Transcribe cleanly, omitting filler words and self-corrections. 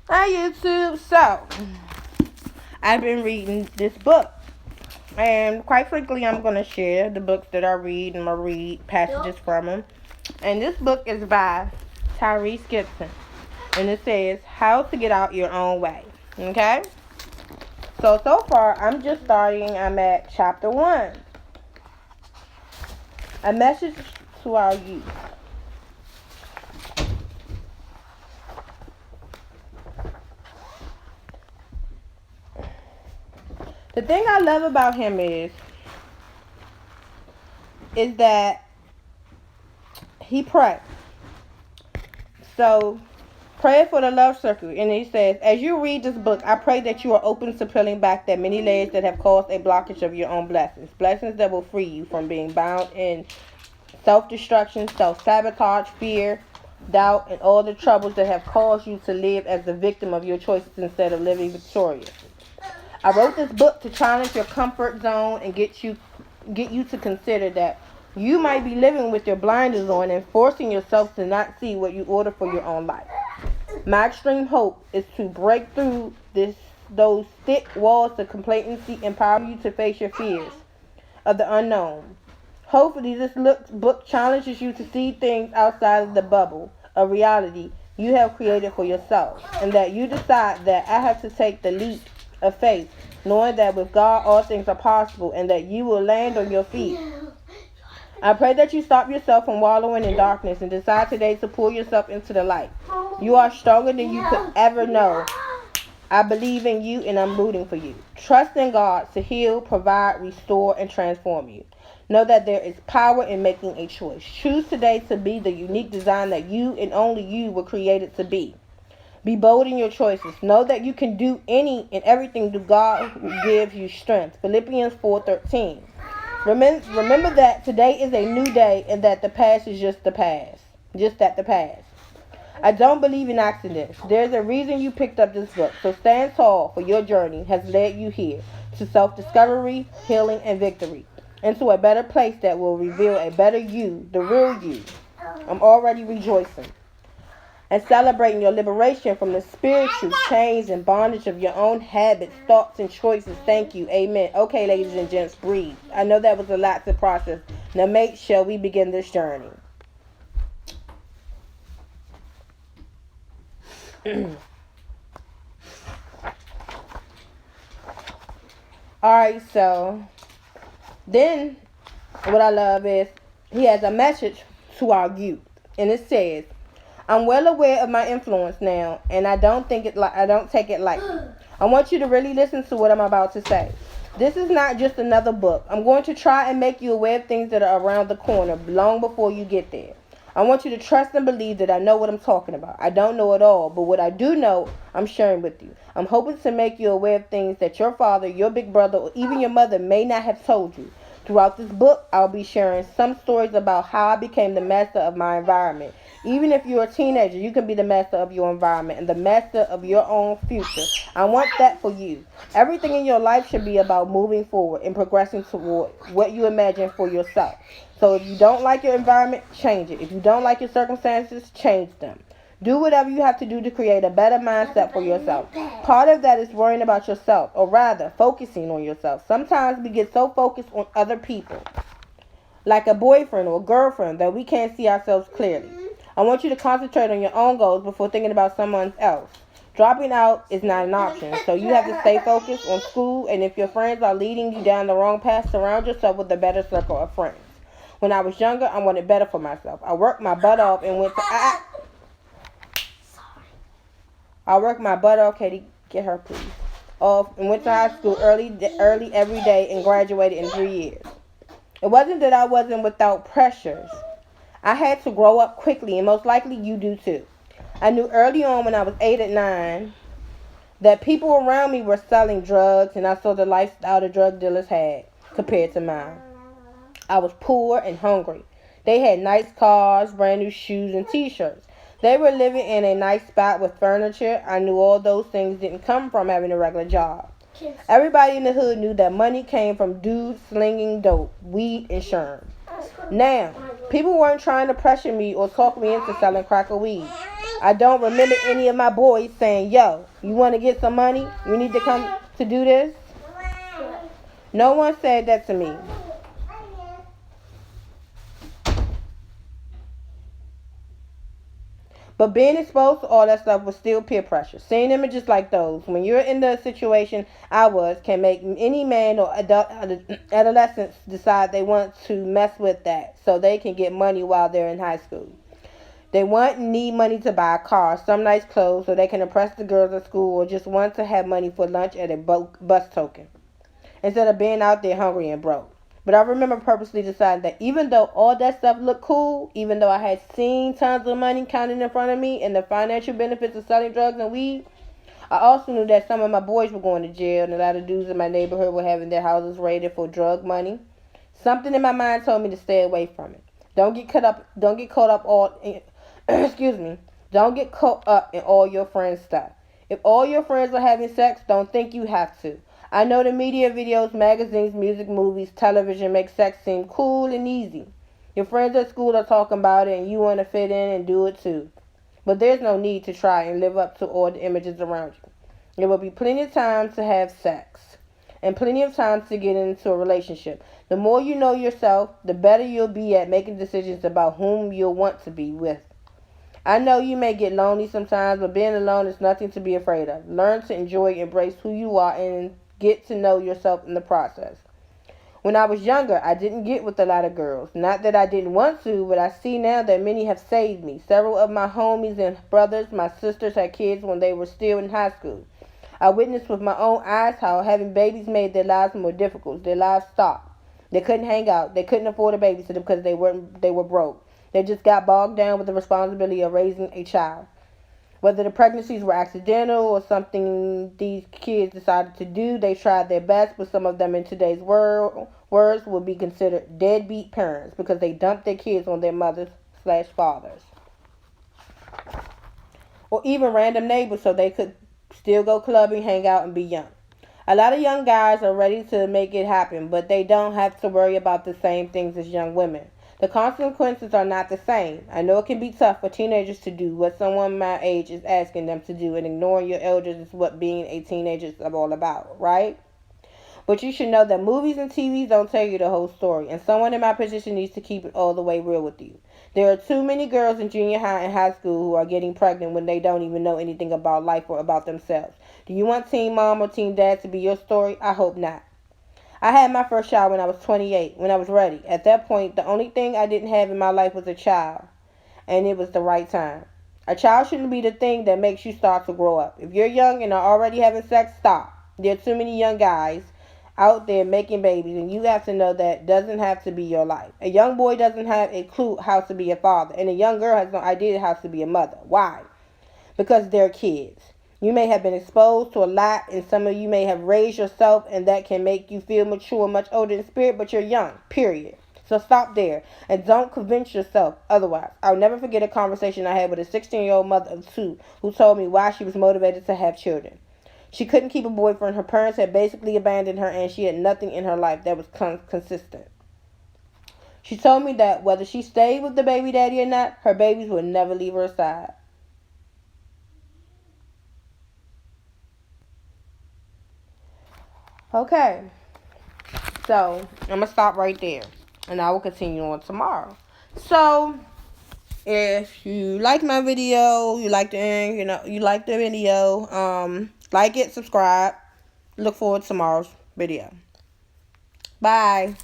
Hi YouTube. So, I've been reading this book. And quite frankly, I'm going to share the books that I read and I read passages from them. And this book is by Tyrese Gibson. And it says, How to Get Out Your Own Way. Okay? So far, I'm just starting. I'm at chapter 1. A message to our youth. The thing I love about him is that he prays. So, pray for the love circle. And he says, as you read this book, I pray that you are open to peeling back that many layers that have caused a blockage of your own blessings. Blessings that will free you from being bound in self-destruction, self-sabotage, fear, doubt, and all the troubles that have caused you to live as the victim of your choices instead of living victorious. I wrote this book to challenge your comfort zone and get you to consider that you might be living with your blinders on and forcing yourself to not see what you order for your own life. My extreme hope is to break through those thick walls of complacency, empower you to face your fears of the unknown. Hopefully, this book challenges you to see things outside of the bubble of reality you have created for yourself, and that you decide that I have to take the leap of faith, knowing that with God all things are possible, and that you will land on your feet. I pray that you stop yourself from wallowing in darkness and decide today to pull yourself into the light. You are stronger than you could ever know. I believe in you and I'm rooting for you. Trust in God to heal, provide, restore, and transform you. Know that there is power in making a choice. Choose today to be the unique design that you and only you were created to be. Be bold in your choices. Know that you can do any and everything through God who gives you strength. Philippians 4:13. Remember that today is a new day and that the past is just the past. Just that the past. I don't believe in accidents. There's a reason you picked up this book. So stand tall, for your journey has led you here to self-discovery, healing, and victory. Into a better place that will reveal a better you, the real you. I'm already rejoicing and celebrating your liberation from the spiritual chains and bondage of your own habits, thoughts, and choices. Thank you. Amen. Okay, ladies and gents, breathe. I know that was a lot to process. Now, shall we begin this journey? Alright, so then what I love is he has a message to our youth, and it says, I'm well aware of my influence now, and I don't take it lightly. I want you to really listen to what I'm about to say. This is not just another book. I'm going to try and make you aware of things that are around the corner long before you get there. I want you to trust and believe that I know what I'm talking about. I don't know it all, but what I do know, I'm sharing with you. I'm hoping to make you aware of things that your father, your big brother, or even your mother may not have told you. Throughout this book, I'll be sharing some stories about how I became the master of my environment. Even if you're a teenager, you can be the master of your environment and the master of your own future. I want that for you. Everything in your life should be about moving forward and progressing toward what you imagine for yourself. So if you don't like your environment, change it. If you don't like your circumstances, change them. Do whatever you have to do to create a better mindset for yourself. Part of that is worrying about yourself, or rather, focusing on yourself. Sometimes we get so focused on other people, like a boyfriend or a girlfriend, that we can't see ourselves clearly. I want you to concentrate on your own goals before thinking about someone else. Dropping out is not an option, so you have to stay focused on school, and if your friends are leading you down the wrong path, surround yourself with a better circle of friends. When I was younger, I wanted better for myself. I worked my butt off and went to... I worked my butt off, Katie, get her please, off and went to high school early every day and graduated in 3 years. It wasn't that I wasn't without pressures. I had to grow up quickly, and most likely you do too. I knew early on when I was 8 and 9 that people around me were selling drugs, and I saw the lifestyle the drug dealers had compared to mine. I was poor and hungry. They had nice cars, brand new shoes, and t-shirts. They were living in a nice spot with furniture. I knew all those things didn't come from having a regular job. Everybody in the hood knew that money came from dudes slinging dope, weed, and sherm. Now, people weren't trying to pressure me or talk me into selling crack or weed. I don't remember any of my boys saying, yo, you want to get some money? You need to come to do this? No one said that to me. But being exposed to all that stuff was still peer pressure. Seeing images like those, when you're in the situation I was, can make any man or adolescents decide they want to mess with that so they can get money while they're in high school. They want and need money to buy a car, some nice clothes so they can impress the girls at school, or just want to have money for lunch at a bus token, instead of being out there hungry and broke. But I remember purposely deciding that even though all that stuff looked cool, even though I had seen tons of money counted in front of me and the financial benefits of selling drugs and weed, I also knew that some of my boys were going to jail and a lot of dudes in my neighborhood were having their houses raided for drug money. Something in my mind told me to stay away from it. Don't get caught up all in, excuse me. Don't get caught up in all your friends' stuff. If all your friends are having sex, don't think you have to. I know the media, videos, magazines, music, movies, television make sex seem cool and easy. Your friends at school are talking about it and you want to fit in and do it too. But there's no need to try and live up to all the images around you. There will be plenty of time to have sex and plenty of time to get into a relationship. The more you know yourself, the better you'll be at making decisions about whom you'll want to be with. I know you may get lonely sometimes, but being alone is nothing to be afraid of. Learn to enjoy and embrace who you are and get to know yourself in the process. When I was younger, I didn't get with a lot of girls. Not that I didn't want to, but I see now that many have saved me. Several of my homies and brothers, my sisters, had kids when they were still in high school. I witnessed with my own eyes how having babies made their lives more difficult. Their lives stopped. They couldn't hang out. They couldn't afford a babysitter because they were broke. They just got bogged down with the responsibility of raising a child. Whether the pregnancies were accidental or something these kids decided to do, they tried their best, but some of them in today's words would be considered deadbeat parents because they dumped their kids on their mothers/fathers. Or even random neighbors so they could still go clubbing, hang out, and be young. A lot of young guys are ready to make it happen, but they don't have to worry about the same things as young women. The consequences are not the same. I know it can be tough for teenagers to do what someone my age is asking them to do, and ignoring your elders is what being a teenager is all about, right? But you should know that movies and TVs don't tell you the whole story, and someone in my position needs to keep it all the way real with you. There are too many girls in junior high and high school who are getting pregnant when they don't even know anything about life or about themselves. Do you want teen mom or teen dad to be your story? I hope not. I had my first child when I was 28, when I was ready. At that point, the only thing I didn't have in my life was a child, and it was the right time. A child shouldn't be the thing that makes you start to grow up. If you're young and are already having sex, stop. There are too many young guys out there making babies, and you have to know that doesn't have to be your life. A young boy doesn't have a clue how to be a father, and a young girl has no idea how to be a mother. Why? Because they're kids. You may have been exposed to a lot, and some of you may have raised yourself, and that can make you feel mature, much older in spirit, but you're young, period. So stop there, and don't convince yourself otherwise. I'll never forget a conversation I had with a 16-year-old mother of two who told me why she was motivated to have children. She couldn't keep a boyfriend. Her parents had basically abandoned her, and she had nothing in her life that was consistent. She told me that whether she stayed with the baby daddy or not, her babies would never leave her side. Okay, so I'm going to stop right there, and I will continue on tomorrow. So, if you like my video, you like the video, like it, subscribe. Look forward to tomorrow's video. Bye.